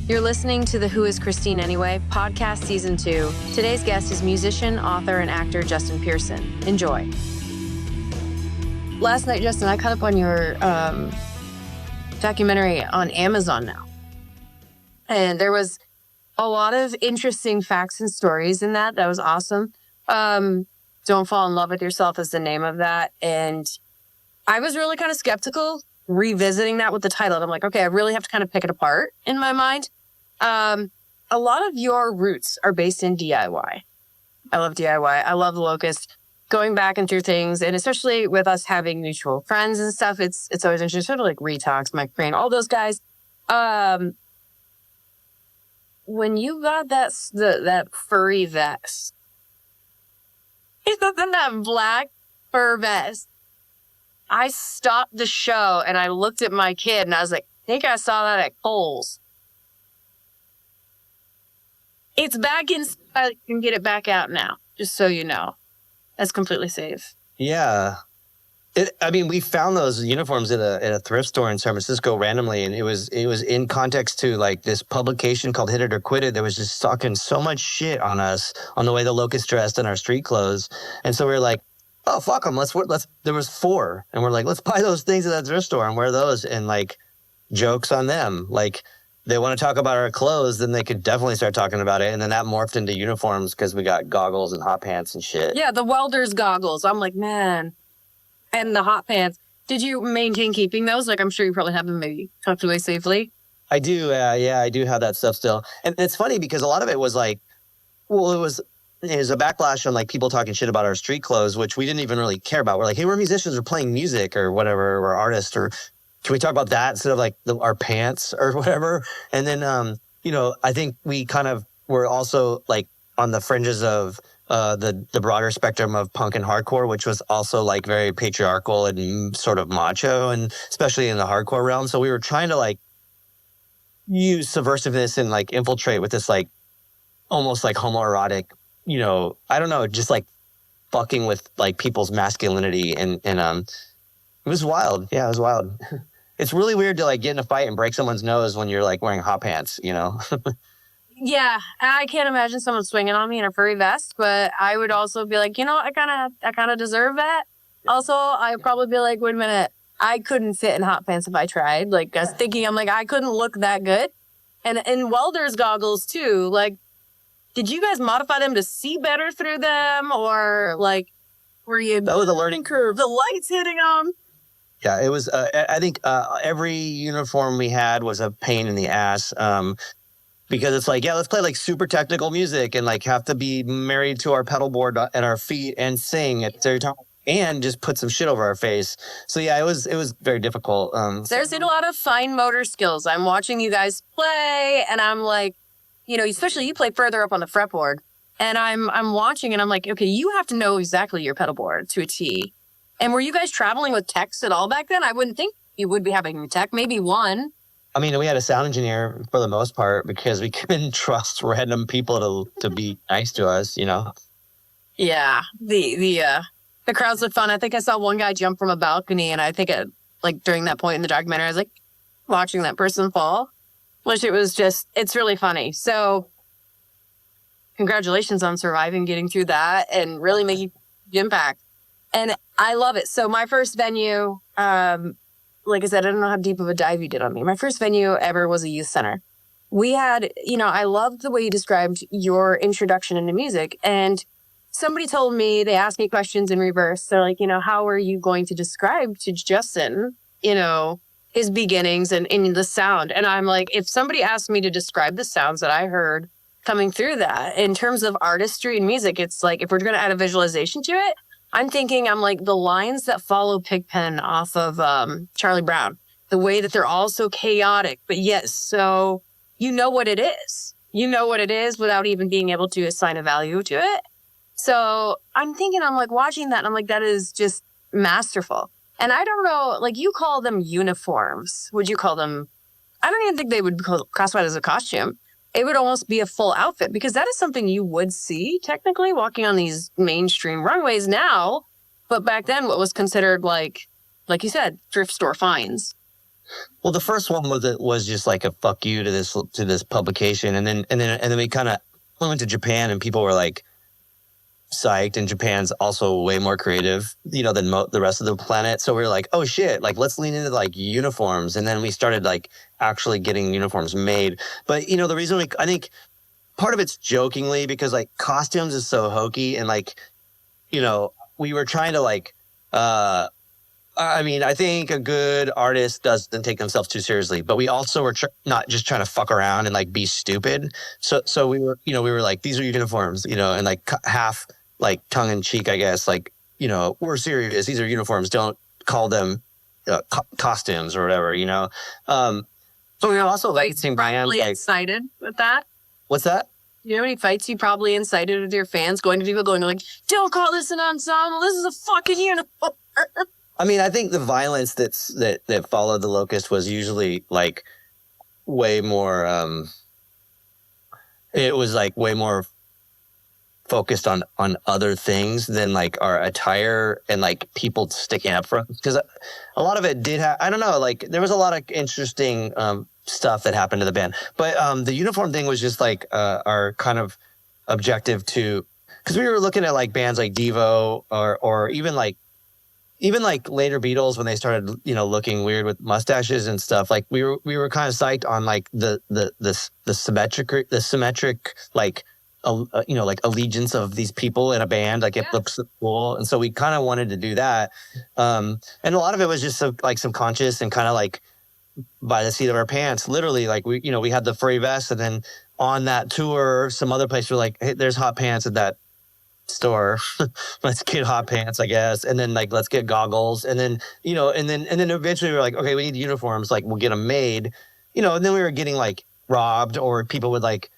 You're listening to the Who is Christine Anyway podcast season 2. Today's guest is musician, author, and actor Justin Pearson. Enjoy. Last night, Justin, I caught up on your documentary on Amazon now. And there was a lot of interesting facts and stories in that. That was awesome. Don't Fall in Love with Yourself is the name of that. And I was really kind of skeptical revisiting that with the title. And I'm like, okay, I really have to kind of pick it apart in my mind. A lot of your roots are based in DIY. I love DIY. I love the Locust. Going back and through things, and especially with us having mutual friends and stuff, it's always interesting. Sort of like Retox, Mike Crane, all those guys. When you got that furry vest, that black fur vest, I stopped the show and I looked at my kid and I was like, I think I saw that at Kohl's. It's back in. I can get it back out now, just so you know. That's completely safe. Yeah. We found those uniforms at a thrift store in San Francisco randomly, and it was in context to like this publication called Hit It or Quit It that was just talking so much shit on us on the way the Locust dressed in our street clothes. And so we were like, oh, fuck them. Let's, there was 4. And we're like, let's buy those things at that thrift store and wear those. And like, jokes on them. Like, they want to talk about our clothes, then they could definitely start talking about it. And then that morphed into uniforms because we got goggles and hot pants and shit. Yeah, the welder's goggles. I'm like, man. And the hot pants. Did you maintain keeping those? Like, I'm sure you probably have them maybe tucked away safely. I do. Yeah, I do have that stuff still. And it's funny because a lot of it was like, well, it was a backlash on like people talking shit about our street clothes, which we didn't even really care about. We're like, hey, we're musicians, we're playing music or whatever, we're artists, or can we talk about that instead of like our pants or whatever? And then, I think we kind of were also like on the fringes of the broader spectrum of punk and hardcore, which was also like very patriarchal and sort of macho, and especially in the hardcore realm. So we were trying to like use subversiveness and like infiltrate with this like almost like homoerotic, I don't know, just like fucking with like people's masculinity. And it was wild. Yeah, it was wild. It's really weird to like get in a fight and break someone's nose when you're like wearing hot pants, Yeah, I can't imagine someone swinging on me in a furry vest, but I would also be like, I kind of deserve that. Also, I'd probably be like, wait a minute, I couldn't fit in hot pants if I tried. Like, I was thinking, I'm like, I couldn't look that good. And in welder's goggles too, like, did you guys modify them to see better through them, or like, were you? That was a learning curve. The lights hitting them. Yeah, it was. I think every uniform we had was a pain in the ass. Because it's like, yeah, let's play like super technical music and like have to be married to our pedal board and our feet and sing at the same time and just put some shit over our face. So yeah, it was very difficult. There's a lot of fine motor skills. I'm watching you guys play and I'm like, especially you play further up on the fretboard, and I'm watching and I'm like, okay, you have to know exactly your pedal board to a T. And were you guys traveling with techs at all back then? I wouldn't think you would be having a tech, maybe one. I mean, we had a sound engineer for the most part because we couldn't trust random people to be nice to us, Yeah, the crowds look fun. I think I saw one guy jump from a balcony, and I think during that point in the documentary, I was like watching that person fall, which it's really funny. So congratulations on surviving, getting through that, and really making impact. And I love it. So my first venue, like I said, I don't know how deep of a dive you did on me. My first venue ever was a youth center. We had, I loved the way you described your introduction into music. And somebody told me, they asked me questions in reverse. They're like, how are you going to describe to Justin, his beginnings and in the sound? And I'm like, if somebody asked me to describe the sounds that I heard coming through that in terms of artistry and music, it's like, if we're going to add a visualization to it, I'm like the lines that follow Pigpen off of Charlie Brown, the way that they're all so chaotic, but yet so you know what it is. You know what it is without even being able to assign a value to it. So I'm like watching that and I'm like, that is just masterful. And I don't know, like you call them uniforms. Would you call them, I don't even think they would be classified as a costume. It would almost be a full outfit because that is something you would see technically walking on these mainstream runways now. But back then, what was considered like you said, thrift store finds. Well, the first one was just like a fuck you to this publication, and then we kind of went to Japan, and people were like psyched. And Japan's also way more creative, than the rest of the planet. So we were like, oh shit, like let's lean into like uniforms, and then we started like actually getting uniforms made. But the reason I think part of it's jokingly because like costumes is so hokey, and like we were trying to like. I mean, I think a good artist doesn't take themselves too seriously, but we also were not just trying to fuck around and like be stupid. So we were, we were like, these are uniforms, and like half like tongue in cheek, I guess, like, we're serious. These are uniforms. Don't call them costumes or whatever, So we also like seeing Brian probably excited with that. What's that? You know how many fights you probably incited with your fans going to people going like, don't call this an ensemble. This is a fucking uniform. I mean, I think the violence that followed the Locust was usually like way more. It was like way more focused on other things than like our attire and like people sticking up for us. Because a lot of it did have. I don't know. Like there was a lot of interesting stuff that happened to the band, but the uniform thing was just like our kind of objective to, because we were looking at like bands like Devo or even like later Beatles when they started, looking weird with mustaches and stuff. Like we were kind of psyched on like the symmetric like like allegiance of these people in a band. Like it looks cool, and so we kind of wanted to do that. And a lot of it was just like subconscious and kind of like by the seat of our pants. Literally, like we had the furry vest, and then on that tour, some other place were like, hey, there's hot pants at that store. Let's get hot pants, I guess, and then like let's get goggles, and then and then eventually we were like, okay, we need uniforms, like we'll get them made, and then we were getting like robbed, or people would like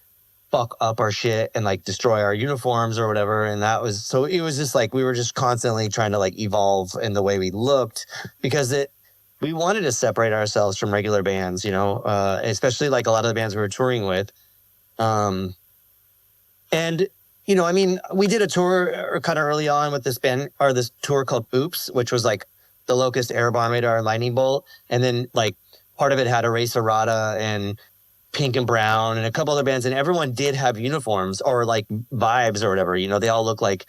fuck up our shit and like destroy our uniforms or whatever. And that was, so it was just like we were just constantly trying to like evolve in the way we looked, because we wanted to separate ourselves from regular bands, especially like a lot of the bands we were touring with. And I mean, we did a tour kind of early on with this band, or this tour called Oops, which was like the Locust, Air Bomb Radar, and Lightning Bolt. And then like part of it had Erase Errata and Pink and Brown and a couple other bands. And everyone did have uniforms or like vibes or whatever. They all look like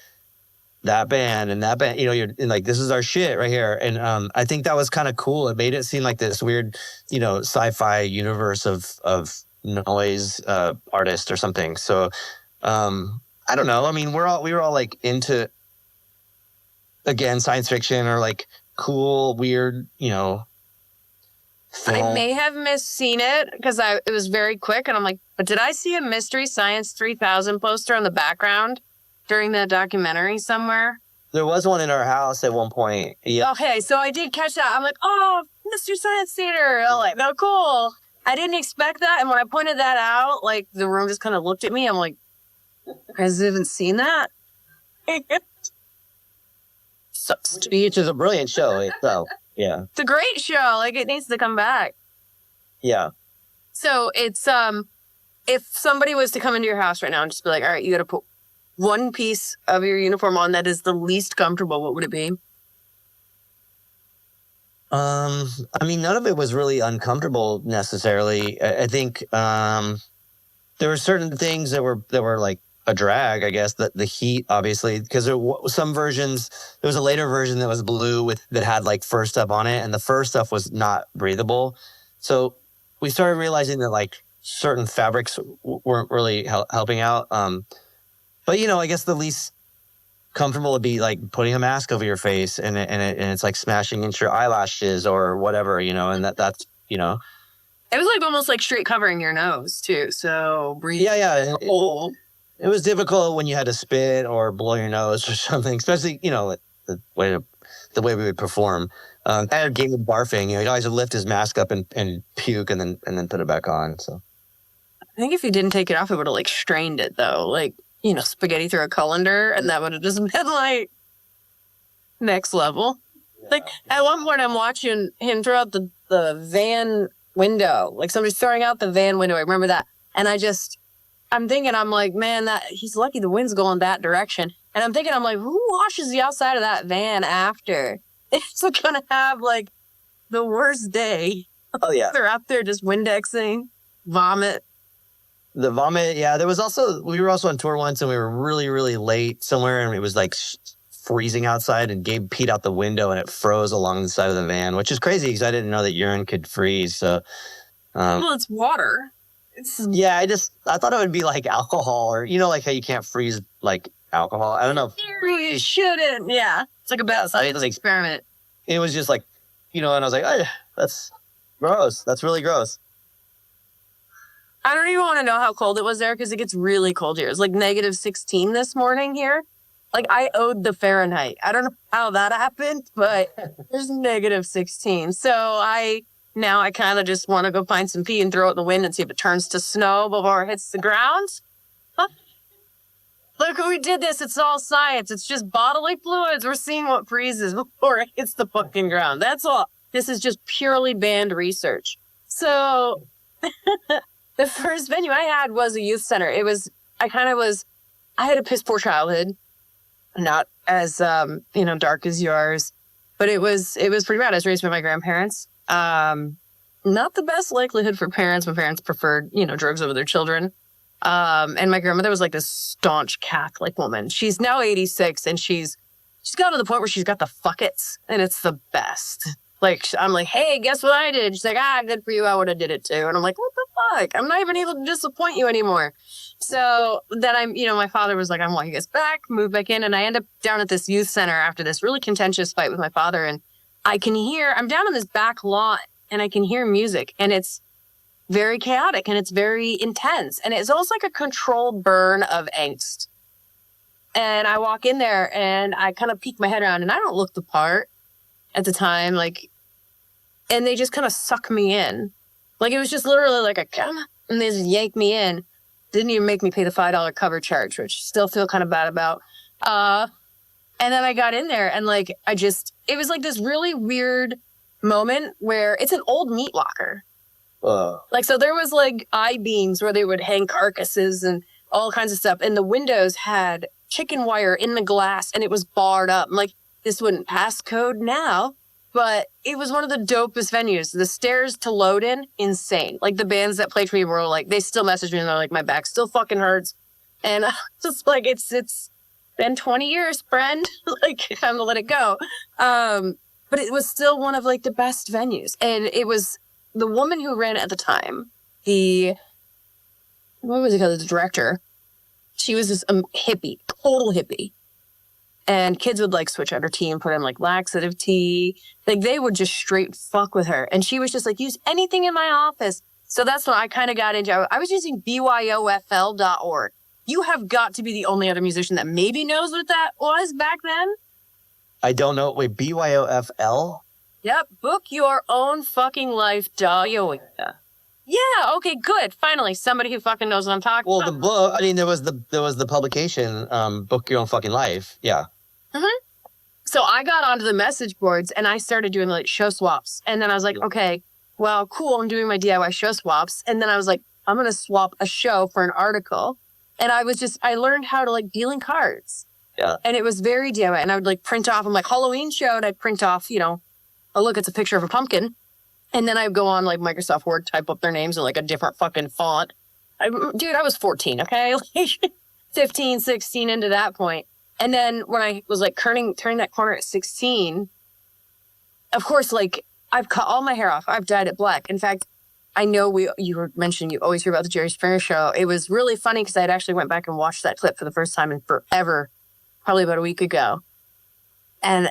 that band and that band. You're like, this is our shit right here. And I think that was kind of cool. It made it seem like this weird, sci-fi universe of noise artist or something. So I don't know. I mean, we were all like into, again, science fiction or like cool, weird, film. I may have misseen it because it was very quick, and I'm like, but did I see a Mystery Science 3000 poster on the background during the documentary somewhere? There was one in our house at one point. Yeah. Okay, so I did catch that. I'm like, oh, Mystery Science Theater. I'm like, no, cool. I didn't expect that, and when I pointed that out, like the room just kind of looked at me. I'm like, has even seen that? Speech is a brilliant show. So yeah, it's a great show. Like it needs to come back. Yeah. So it's if somebody was to come into your house right now and just be like, all right, you got to put one piece of your uniform on that is the least comfortable, what would it be? I mean, none of it was really uncomfortable necessarily. I think there were certain things that were like a drag, I guess. The heat, obviously, because there was some versions. There was a later version that was blue that had like fur stuff on it, and the fur stuff was not breathable. So we started realizing that like certain fabrics weren't really helping out. But I guess the least comfortable would be like putting a mask over your face and it's like smashing into your eyelashes or whatever, and that's. It was like almost like straight covering your nose too. So breathe. Yeah. It was difficult when you had to spit or blow your nose or something, especially, the way we would perform. I had a game of barfing. He'd always lift his mask up and puke and then put it back on. So I think if he didn't take it off, it would have like strained it though. Like, spaghetti through a colander, and that would have just been like next level. Yeah. Like at one point I'm watching him throw out the van window. Like somebody's throwing out the van window. I remember that. And I'm thinking, I'm like, man, that he's lucky the wind's going that direction. And I'm thinking, I'm like, who washes the outside of that van after? It's gonna have like the worst day. Oh, yeah. They're out there just Windexing, vomit. The vomit, yeah. We were also on tour once and we were really, really late somewhere and it was like freezing outside and Gabe peed out the window and it froze along the side of the van, which is crazy because I didn't know that urine could freeze. So, well, it's water. Yeah, I thought it would be like alcohol or, like how you can't freeze like alcohol. I don't know. You shouldn't. Yeah. It's like a bad science experiment. It was just like, and I was like, oh, that's gross. That's really gross. I don't even want to know how cold it was there because it gets really cold here. It's like -16 this morning here. Like I owed the Fahrenheit. I don't know how that happened, but there's -16. So I kind of just want to go find some pee and throw it in the wind and see if it turns to snow before it hits the ground. Huh? Look, we did this. It's all science. It's just bodily fluids. We're seeing what freezes before it hits the fucking ground. That's all. This is just purely banned research. So the first venue I had was a youth center. I had a piss poor childhood. Not as, dark as yours, but it was pretty bad. I was raised by my grandparents. Not the best likelihood for parents. My parents preferred, drugs over their children. And my grandmother was like this staunch Catholic woman. She's now 86 and she's got to the point where she's got the fuckets and it's the best. Like, I'm like, hey, guess what I did? She's like, good for you. I would have did it too. And I'm like, what the fuck? I'm not even able to disappoint you anymore. So then my father was like, I want you guys back, move back in. And I end up down at this youth center after this really contentious fight with my father. And I'm down in this back lot and I can hear music and it's very chaotic and it's very intense. And it's almost like a controlled burn of angst. And I walk in there and I kind of peek my head around and I don't look the part at the time, and they just kind of suck me in. Like, it was just literally like and they just yank me in. Didn't even make me pay the $5 cover charge, which I still feel kind of bad about. And then I got in there and it was like this really weird moment where it's an old meat locker. So there was like I-beams where they would hang carcasses and all kinds of stuff. And the windows had chicken wire in the glass and it was barred up. I'm like, this wouldn't pass code now, but it was one of the dopest venues. The stairs to load in, insane. Like the bands that played for me were like, they still message me and they're like, my back still fucking hurts. And just like, it's been 20 years, friend. Like, time to let it go. But it was still one of like the best venues. And it was the woman who ran it at the time, what was it called? The director. She was this hippie, total hippie. And kids would like switch out her tea and put in like laxative tea. Like they would just straight fuck with her. And she was just like, use anything in my office. So that's when I kind of got into, I was using byofl.org. You have got to be the only other musician that maybe knows what that was back then. I don't know. Wait, BYOFL? Yep. Book your own fucking life. Yeah. Okay. Good. Finally, somebody who fucking knows what I'm talking about. Well, the book. I mean, there was the publication. Book Your Own Fucking Life. Yeah. Mm-hmm. So I got onto the message boards and I started doing like show swaps. And then I was like, okay, well, cool. I'm doing my DIY show swaps. And then I was like, I'm going to swap a show for an article. And I learned how to like deal in cards. Yeah. And it was very DIY. And I would like print off, I'm like Halloween show. And I'd print off, oh, look, it's a picture of a pumpkin. And then I'd go on like Microsoft Word, type up their names in like a different fucking font. I was 14, okay? Like 15, 16 into that point. And then when I was like turning that corner at 16, of course, like I've cut all my hair off. I've dyed it black. In fact, I know you were mentioning you always hear about the Jerry Springer show. It was really funny because I had actually went back and watched that clip for the first time in forever, probably about a week ago. And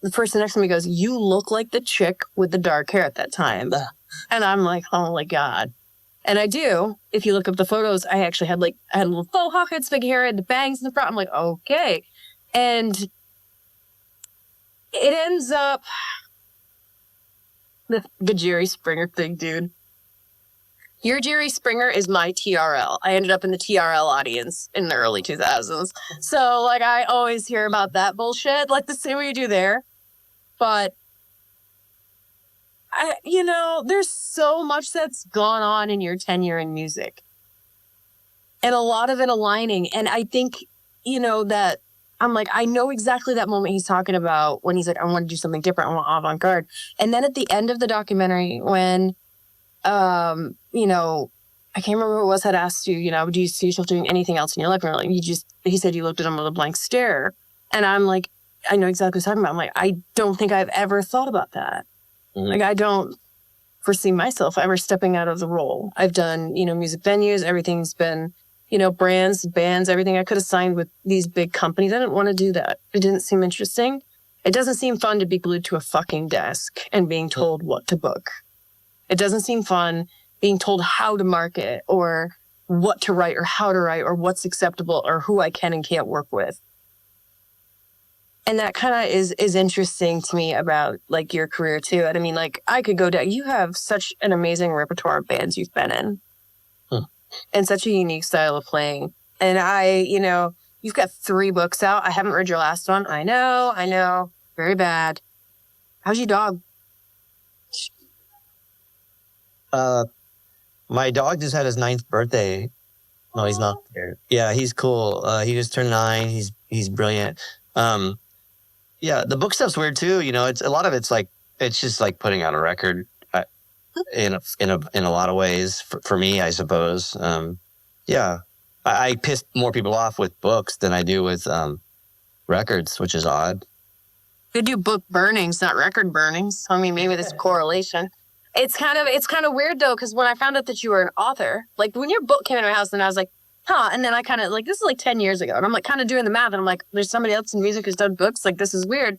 the person next to me goes, you look like the chick with the dark hair at that time. And I'm like, oh my God. And I do. If you look up the photos, I actually had a little faux hawk head, big hair, had the bangs in the front. I'm like, okay. And it ends up the Jerry Springer thing, dude. Your Jerry Springer is my TRL. I ended up in the TRL audience in the early 2000s. So, like, I always hear about that bullshit, like the same way you do there. But, there's so much that's gone on in your tenure in music. And a lot of it aligning. And I think, that I'm like, I know exactly that moment he's talking about when he's like, I want to do something different. I want avant-garde. And then at the end of the documentary, when, you know, I can't remember who it was had asked you, you know, do you see yourself doing anything else in your life? And like, he said you looked at him with a blank stare. And I'm like, I know exactly what he's talking about. I'm like, I don't think I've ever thought about that. Mm-hmm. Like, I don't foresee myself ever stepping out of the role. I've done, you know, music venues. Everything's been, you know, brands, bands, everything. I could have signed with these big companies. I didn't want to do that. It didn't seem interesting. It doesn't seem fun to be glued to a fucking desk and being told what to book. It doesn't seem fun being told how to market or what to write or how to write or what's acceptable or who I can and can't work with. And that kind of is interesting to me about like your career too. And I mean, like I could go down, you have such an amazing repertoire of bands you've been in. And such a unique style of playing. And you know, you've got 3 books out. I haven't read your last one. I know. Very bad. How's your dog? My dog just had his 9th birthday. No, he's not there. Yeah, he's cool. He just turned 9. He's brilliant. Yeah, the book stuff's weird too. You know, it's a lot of it's like it's just like putting out a record. In a lot of ways for me, I suppose. Yeah, I pissed more people off with books than I do with records, which is odd. You do book burnings, not record burnings. I mean, maybe there's a correlation. It's kind of weird though, because when I found out that you were an author, like when your book came into my house, and I was like, huh. And then I kind of like, this is like 10 years ago, and I'm like kind of doing the math, and I'm like, there's somebody else in music who's done books. Like this is weird.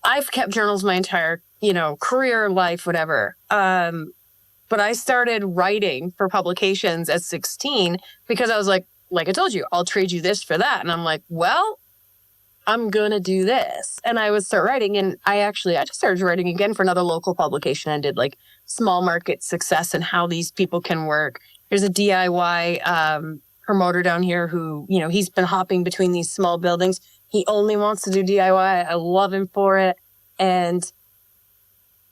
I've kept journals my entire, you know, career, life, whatever. But I started writing for publications at 16 because I was like I told you, I'll trade you this for that. And I'm like, well, I'm going to do this. And I would start writing. And I just started writing again for another local publication and did like small market success and how these people can work. There's a DIY promoter down here who, you know, he's been hopping between these small buildings. He only wants to do DIY. I love him for it. And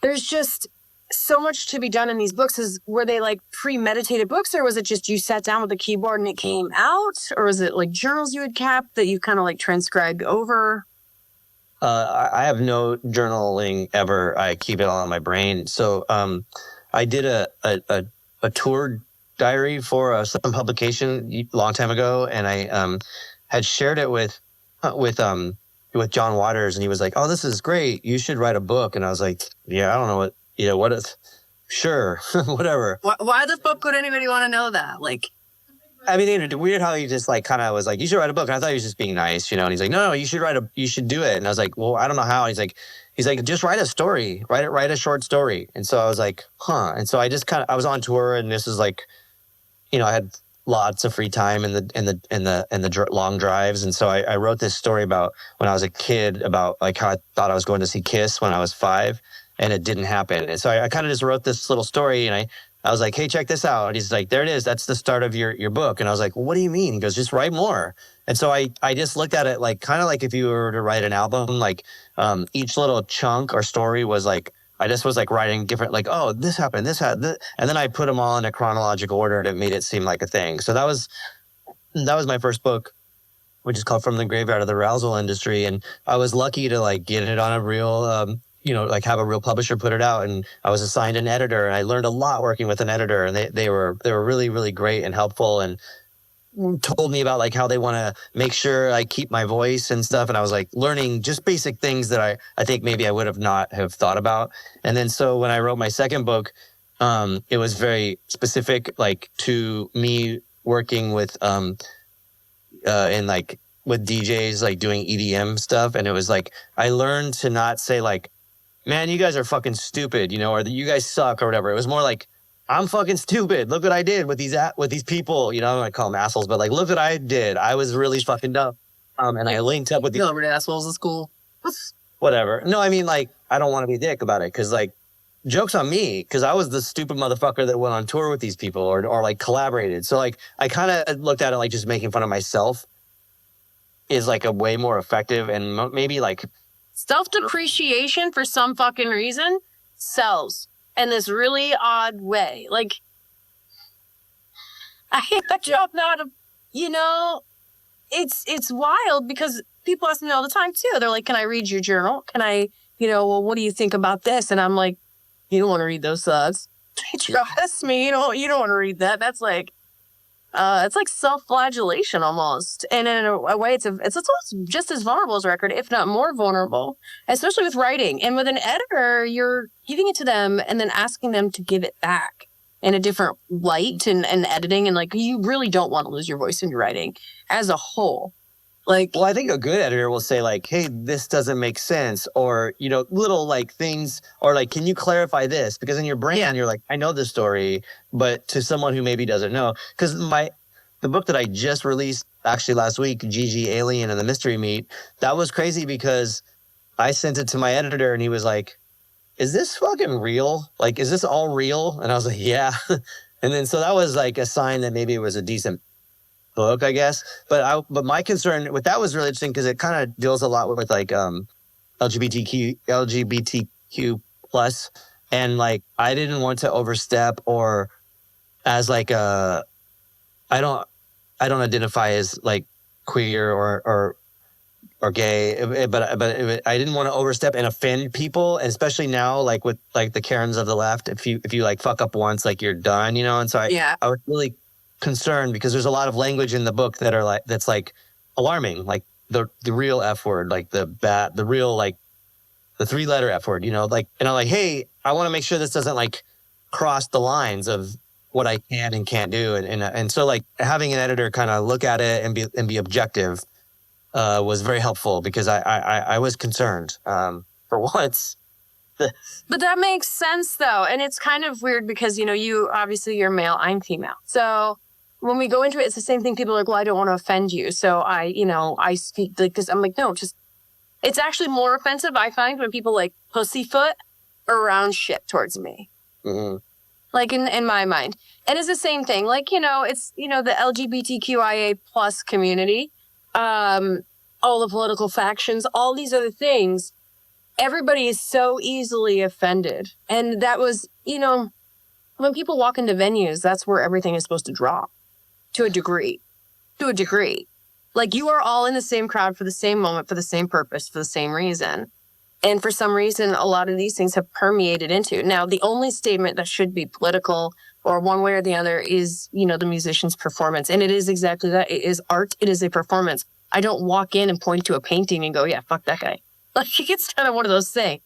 there's just so much to be done in these books. Were they like premeditated books, or was it just you sat down with a keyboard and it came out? Or was it like journals you had kept that you kind of like transcribed over? I have no journaling ever. I keep it all in my brain. So I did a tour diary for some publication a long time ago, and I had shared it with John Waters, and he was like, "Oh, this is great. You should write a book." And I was like, "Yeah, I don't know what is, sure, whatever." Why the fuck would anybody want to know that? Like, I mean, it's weird how he just like kind of was like, "You should write a book." And I thought he was just being nice, you know. And he's like, "No, you should do it." And I was like, "Well, I don't know how." And he's like, "Just write a story, write a short story." And so I was like, "Huh." And so I just I was on tour, and this is like, you know, I had lots of free time in the long drives, and so I wrote this story about when I was a kid, about like how I thought I was going to see Kiss when I was 5, and it didn't happen. And so I kind of just wrote this little story, and I was like, "Hey, check this out." And he's like, "There it is. That's the start of your book." And I was like, "Well, what do you mean?" He goes, "Just write more." And so I just looked at it like kind of like if you were to write an album, like each little chunk or story was like, I just was like writing different, like, oh, this happened, and then I put them all in a chronological order, and it made it seem like a thing. So that was my first book, which is called From the Graveyard of the Arousal Industry. And I was lucky to like get it on a real, you know, like have a real publisher put it out. And I was assigned an editor, and I learned a lot working with an editor, and they were really, really great and helpful, and told me about like how they want to make sure I keep my voice and stuff. And I was like learning just basic things that I think maybe I would have not have thought about. And then so when I wrote my second book, it was very specific, like to me working with and like with DJs, like doing EDM stuff. And it was like I learned to not say like, "Man, you guys are fucking stupid," you know, or "You guys suck," or whatever. It was more like, "I'm fucking stupid. Look what I did with these people." You know, I don't want to call them assholes, but like, look what I did. I was really fucking dumb. And I linked up with these assholes in school. Whatever. No, I mean, like, I don't want to be a dick about it, because like, joke's on me, because I was the stupid motherfucker that went on tour with these people or like collaborated. So like, I kind of looked at it like just making fun of myself is like a way more effective, and maybe like self-depreciation for some fucking reason sells in this really odd way. Like, I hate that job now. You know, it's wild because people ask me all the time too. They're like, can I read your journal? Can I, well, what do you think about this? And I'm like, you don't want to read those thoughts. Trust me, you don't want to read that. That's like, it's like self-flagellation almost. And in a way, it's just as vulnerable as a record, if not more vulnerable, especially with writing. And with an editor, you're giving it to them and then asking them to give it back in a different light and editing. And like, you really don't want to lose your voice in your writing as a whole. Like, well, I think a good editor will say like, hey, this doesn't make sense, or, little like things, or like, can you clarify this? Because in your brain, you're like, I know this story, but to someone who maybe doesn't know, because the book that I just released actually last week, GG Alien and the Mystery Meat, that was crazy because I sent it to my editor and he was like, is this fucking real? Like, is this all real? And I was like, yeah. And then, so that was like a sign that maybe it was a decent book, I guess. But my concern with that was really interesting because it kind of deals a lot with like LGBTQ plus, and like I didn't want to overstep or as like I don't identify as like queer or gay, but I didn't want to overstep and offend people, and especially now like with like the Karens of the left. If you like fuck up once, like you're done, and so I was really concerned because there's a lot of language in the book that are like that's like alarming, like the real F word, like the real like the 3-letter F word, like, and I'm like, hey, I want to make sure this doesn't like cross the lines of what I can and can't do, and so like having an editor kind of look at it and be objective was very helpful because I was concerned for once. But that makes sense though, and it's kind of weird because you obviously you're male, I'm female, so when we go into it, it's the same thing. People are like, well, I don't want to offend you. So I speak like this. I'm like, no, it's actually more offensive, I find, when people like pussyfoot around shit towards me. Mm-hmm. Like in my mind. And it's the same thing. Like, it's, the LGBTQIA plus community, all the political factions, all these other things. Everybody is so easily offended. And that was, when people walk into venues, that's where everything is supposed to drop. To a degree. Like, you are all in the same crowd for the same moment, for the same purpose, for the same reason. And for some reason, a lot of these things have permeated into. Now, the only statement that should be political or one way or the other is, the musician's performance. And it is exactly that. It is art. It is a performance. I don't walk in and point to a painting and go, yeah, fuck that guy. Like, it's kind of one of those things.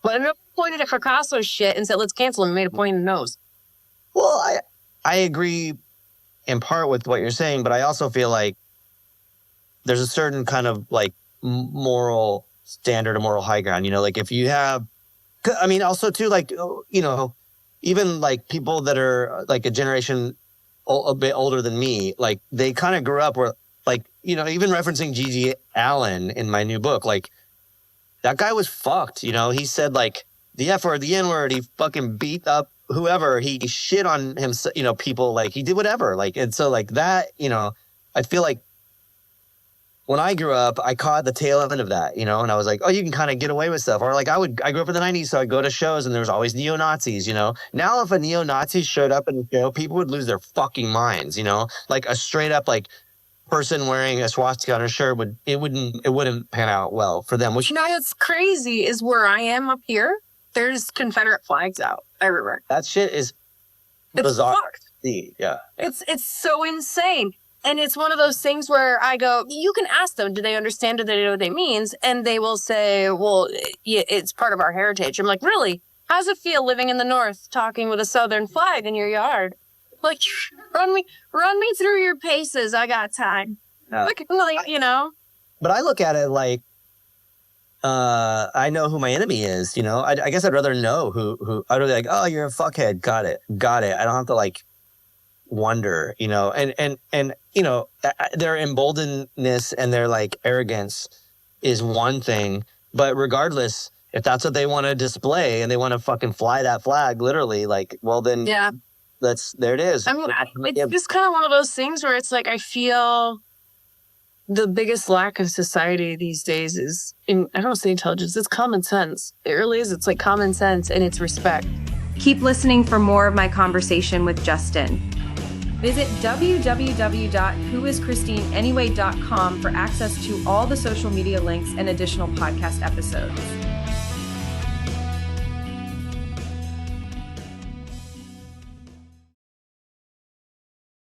But I never pointed at Picasso's shit and said, let's cancel him, and made a point in the nose. Well, I agree in part with what you're saying, but I also feel like there's a certain kind of like moral standard, a moral high ground, like if you have, I mean, also too, like, even like people that are like a generation a bit older than me, like they kind of grew up where like, even referencing G.G. Allen in my new book, like that guy was fucked, he said like the F word, the N word, he fucking beat up whoever, he shit on him, people, like he did whatever, like, and so like that, I feel like when I grew up, I caught the tail end of that, and I was like, oh, you can kind of get away with stuff. Or like I grew up in the 90s, so I'd go to shows and there was always neo-Nazis, Now if a neo-Nazi showed up in the show, people would lose their fucking minds, Like a straight up like person wearing a swastika on her shirt wouldn't pan out well for them. Which what's crazy is where I am up here, there's Confederate flags out everywhere. That shit is bizarre. Yeah. It's so insane. And it's one of those things where I go, you can ask them, do they understand, do they know what it means? And they will say, well, it's part of our heritage. I'm like, really? How does it feel living in the North, talking with a Southern flag in your yard? Like, run me through your paces. I got time. Like, But I look at it like, I know who my enemy is, I guess I'd rather know who I'd be like, oh, you're a fuckhead. Got it. I don't have to like wonder, and their emboldenedness and their like arrogance is one thing, but regardless, if that's what they want to display and they want to fucking fly that flag literally, like, well then there it is. I mean, it's just kind of one of those things where it's like, I feel the biggest lack of society these days is I don't want to say intelligence, it's common sense. It really is. It's like common sense and it's respect. Keep listening for more of my conversation with Justin. Visit www.whoischristineanyway.com for access to all the social media links and additional podcast episodes.